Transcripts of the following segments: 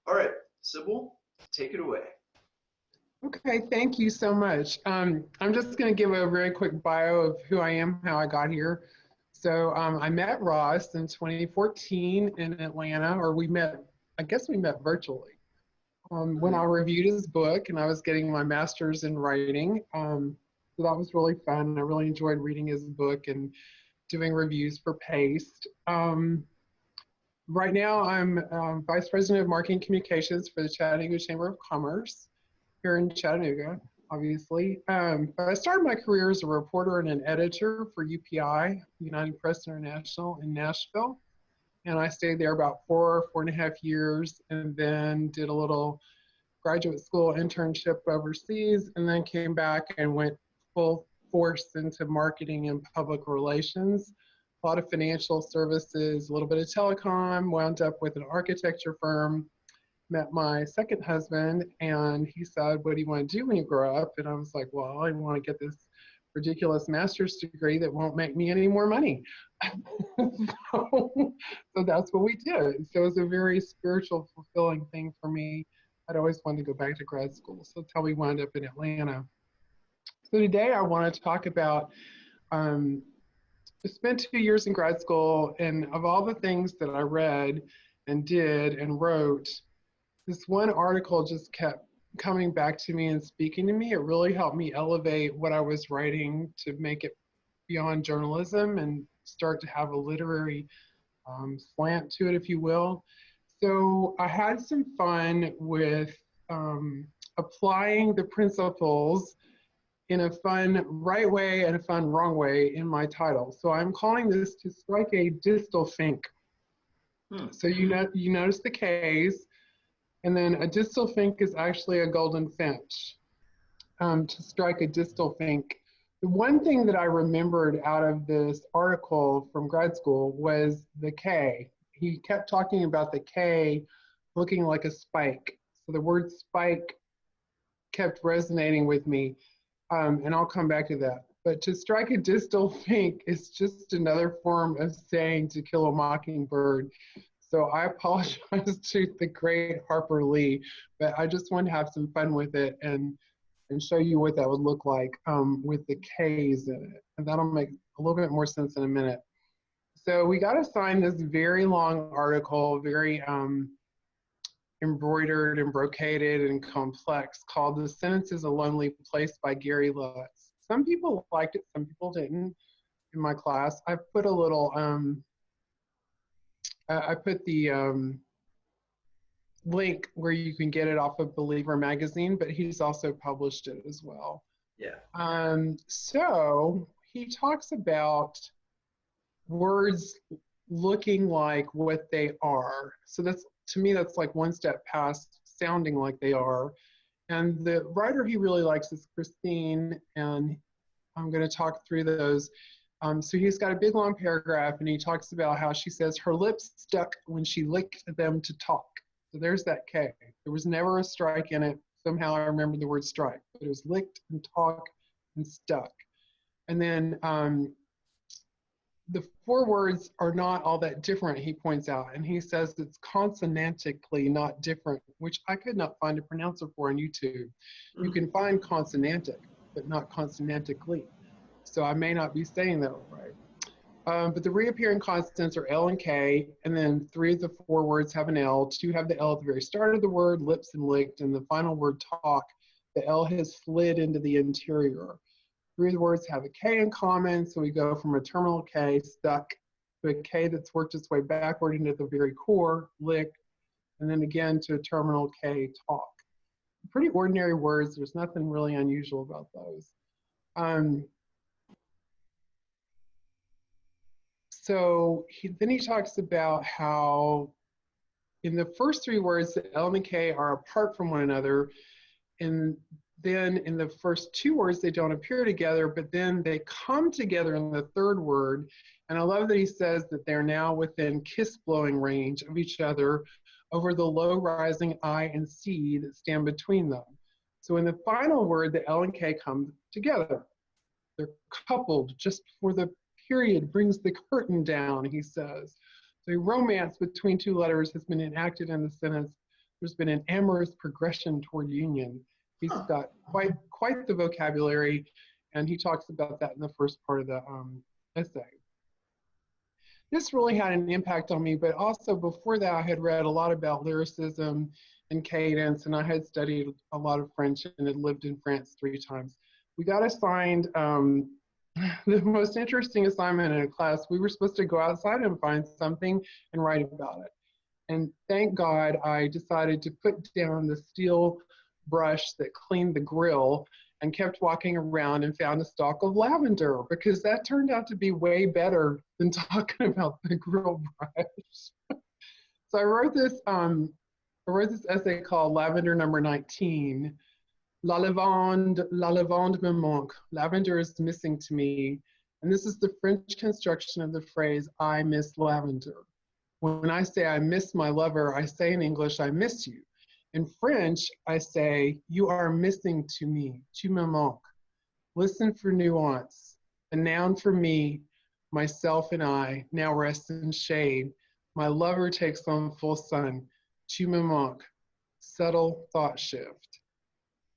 All right, Sybil, take it away. Okay, thank you so much. I'm just going to give a very quick bio of who I am, how I got here. So I met Ross in 2014 in Atlanta, or I guess we met virtually, when I Mhm. reviewed his book and I was getting my master's in writing. So that was really fun. I really enjoyed reading his book and doing reviews for Paste. Right now, I'm Vice President of Marketing Communications for the Chattanooga Chamber of Commerce here in Chattanooga, obviously. But I started my career as a reporter and an editor for UPI, United Press International in Nashville. And I stayed there about 4.5 years, and then did a little graduate school internship overseas, and then came back and went full force into marketing and public relations. A lot of financial services, a little bit of telecom, wound up with an architecture firm, met my second husband, and he said, "What do you want to do when you grow up?" And I was like, "Well, I want to get this ridiculous master's degree that won't make me any more money." So that's what we did. So it was a very spiritual, fulfilling thing for me. I'd always wanted to go back to grad school. So that's how we wound up in Atlanta. So today I want to talk about um, I spent 2 years in grad school, and of all the things that I read and did and wrote, this one article just kept coming back to me and speaking to me. It really helped me elevate what I was writing to make it beyond journalism and start to have a literary slant to it, if you will. So I had some fun with applying the principles in a fun right way and a fun wrong way in my title. So I'm calling this "To Strike a Distal Fink." Hmm. So you notice the K's, and then a distal fink is actually a golden finch. To strike a distal fink. The one thing that I remembered out of this article from grad school was the K. He kept talking about the K looking like a spike. So the word spike kept resonating with me, and I'll come back to that. But to strike a distal fink is just another form of saying to kill a mockingbird. So I apologize to the great Harper Lee, but I just want to have some fun with it and show you what that would look like with the K's in it. And that'll make a little bit more sense in a minute. So we got assigned this very long article, very embroidered and brocaded and complex, called "The Sentence is a Lonely Place" by Gary Lutz. Some people liked it, some people didn't in my class. I put a little, I put the link where you can get it off of Believer magazine, but he's also published it as well. Yeah. So he talks about words looking like what they are. So that's, to me, that's like one step past sounding like they are. And the writer he really likes is Christine, and I'm going to talk through those. So he's got a big long paragraph, and he talks about how she says her lips stuck when she licked them to talk. So there's that K. There was never a strike in it. Somehow I remember the word strike, but it was licked and talk and stuck. And then the four words are not all that different, he points out. And he says it's consonantically not different, which I could not find a pronouncer for on YouTube. You Hmm. can find consonantic, but not consonantically. So I may not be saying that right. But the reappearing constants are L and K, and then three of the four words have an L. Two have the L at the very start of the word, lips and licked, and the final word talk, the L has slid into the interior. Three of the words have a K in common, so we go from a terminal K, stuck, to a K that's worked its way backward into the very core, licked, and then again to a terminal K, talk. Pretty ordinary words. There's nothing really unusual about those. Um, then he talks about how in the first three words, the L and the K are apart from one another. And then in the first two words, they don't appear together, but then they come together in the third word. And I love that he says that they're now within kiss blowing range of each other over the low rising I and C that stand between them. So in the final word, the L and K come together. They're coupled just before the period brings the curtain down, he says. So a romance between two letters has been enacted in the sentence. there's been an amorous progression toward union. He's Huh. got quite the vocabulary, and he talks about that in the first part of the essay. This really had an impact on me, but also before that, I had read a lot about lyricism and cadence, and I had studied a lot of French and had lived in France 3 times. We got assigned the most interesting assignment in a class. We were supposed to go outside and find something and write about it. And thank God I decided to put down the steel brush that cleaned the grill and kept walking around and found a stalk of lavender, because that turned out to be way better than talking about the grill brush. So I wrote this essay called Lavender Number 19. La lavande me manque. Lavender is missing to me. And this is the French construction of the phrase, I miss lavender. When I say I miss my lover, I say in English, I miss you. In French, I say, you are missing to me, tu me manques. Listen for nuance. A noun for me, myself and I, now rests in shade. My lover takes on full sun, tu me manques. Subtle thought shift.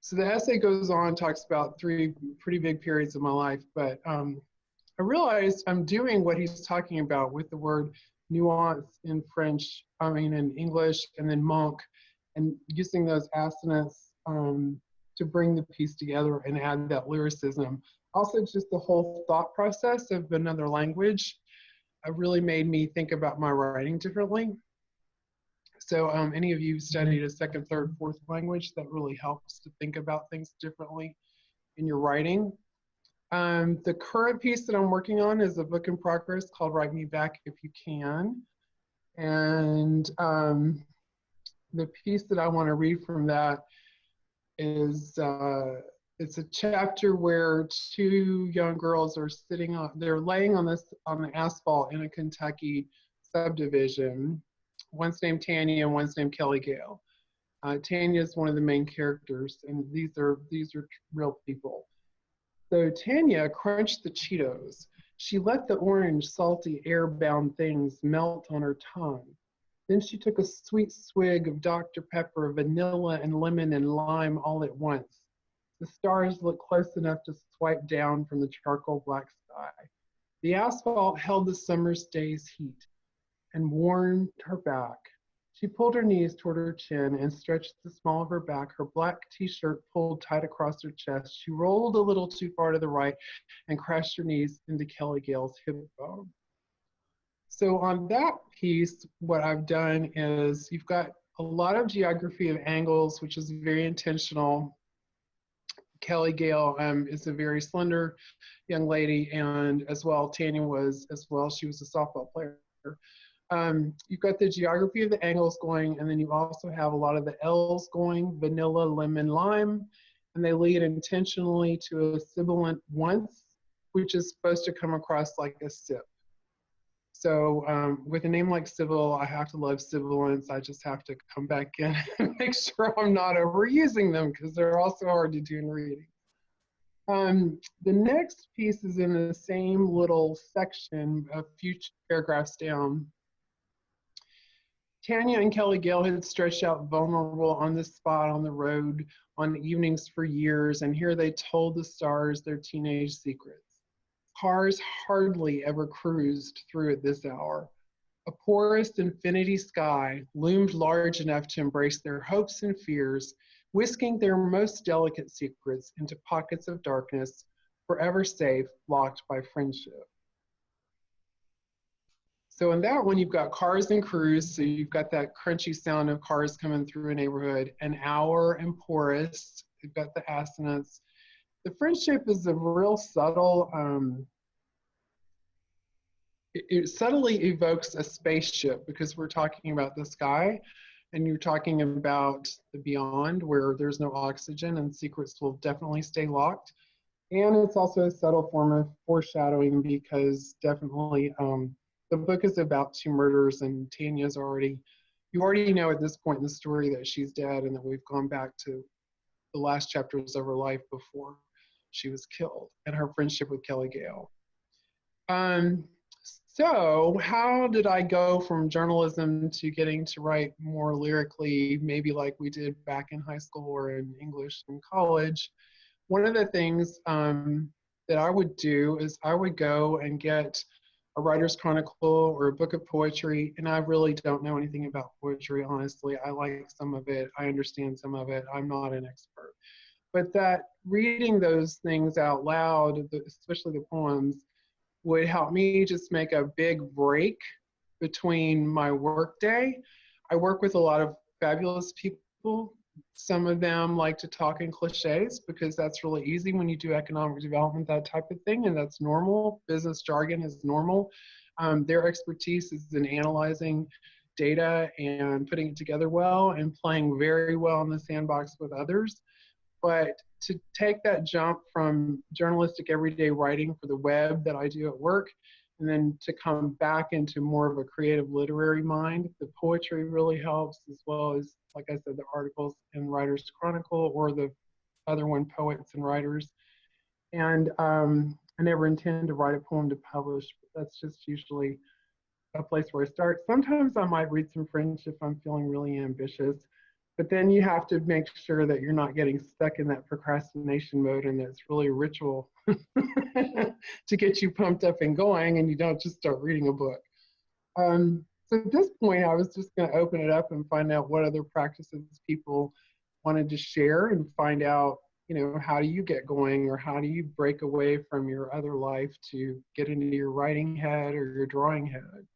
So the essay goes on, talks about 3 pretty big periods of my life, but I realized I'm doing what he's talking about with the word nuance in French, in English, and then manque, and using those assonants to bring the piece together and add that lyricism. Also, just the whole thought process of another language really made me think about my writing differently. So any of you studied a second, third, fourth language, that really helps to think about things differently in your writing. The current piece that I'm working on is a book in progress called Write Me Back If You Can. And the piece that I want to read from that is it's a chapter where 2 young girls are they're laying on the asphalt in a Kentucky subdivision. One's named Tanya and one's named Kelly Gale. Tanya is one of the main characters, and these are real people. So Tanya crunched the Cheetos. She let the orange, salty, air-bound things melt on her tongue. Then she took a sweet swig of Dr. Pepper, vanilla and lemon and lime all at once. The stars looked close enough to swipe down from the charcoal black sky. The asphalt held the summer's day's heat and warmed her back. She pulled her knees toward her chin and stretched the small of her back, her black t-shirt pulled tight across her chest. She rolled a little too far to the right and crashed her knees into Kelly Gale's hip bone. So on that piece, what I've done is you've got a lot of geography of angles, which is very intentional. Kelly Gale is a very slender young lady, and as well, Tanya was as well. She was a softball player. You've got the geography of the angles going, and then you also have a lot of the L's going, vanilla, lemon, lime, and they lead intentionally to a sibilant once, which is supposed to come across like a sip. So with a name like Sybil, I have to love sibilants. I just have to come back in and make sure I'm not overusing them, because they're also hard to do in reading. The next piece is in the same little section, a few paragraphs down. Tanya and Kelly Gale had stretched out vulnerable on the spot on the road on evenings for years, and here they told the stars their teenage secrets. Cars hardly ever cruised through at this hour. A porous infinity sky loomed large enough to embrace their hopes and fears, whisking their most delicate secrets into pockets of darkness, forever safe, locked by friendship. So in that one, you've got cars and crews. So you've got that crunchy sound of cars coming through a neighborhood. An hour and porous. You've got the assonants. The friendship is a real subtle, it subtly evokes a spaceship, because we're talking about the sky and you're talking about the beyond where there's no oxygen and secrets will definitely stay locked. And it's also a subtle form of foreshadowing, because definitely the book is about 2 murders, and Tanya's you already know at this point in the story that she's dead, and that we've gone back to the last chapters of her life before she was killed, and her friendship with Kelly Gale. So, how did I go from journalism to getting to write more lyrically, maybe like we did back in high school or in English in college? One of the things that I would do is I would go and get a writer's chronicle or a book of poetry, and I really don't know anything about poetry, honestly. I like some of it, I understand some of it, I'm not an expert. But that reading those things out loud, especially the poems, would help me just make a big break between my workday. I work with a lot of fabulous people. Some of them like to talk in cliches because that's really easy when you do economic development, that type of thing, and that's normal. Business jargon is normal. Their expertise is in analyzing data and putting it together well and playing very well in the sandbox with others. But to take that jump from journalistic everyday writing for the web that I do at work, and then to come back into more of a creative literary mind, the poetry really helps, as well as, like I said, the articles in Writers Chronicle or the other one, Poets and Writers. And I never intend to write a poem to publish, but that's just usually a place where I start. Sometimes I might read some French if I'm feeling really ambitious, but then you have to make sure that you're not getting stuck in that procrastination mode and that's really a ritual to get you pumped up and going, and you don't just start reading a book. So at this point, I was just going to open it up and find out what other practices people wanted to share and find out, how do you get going, or how do you break away from your other life to get into your writing head or your drawing head?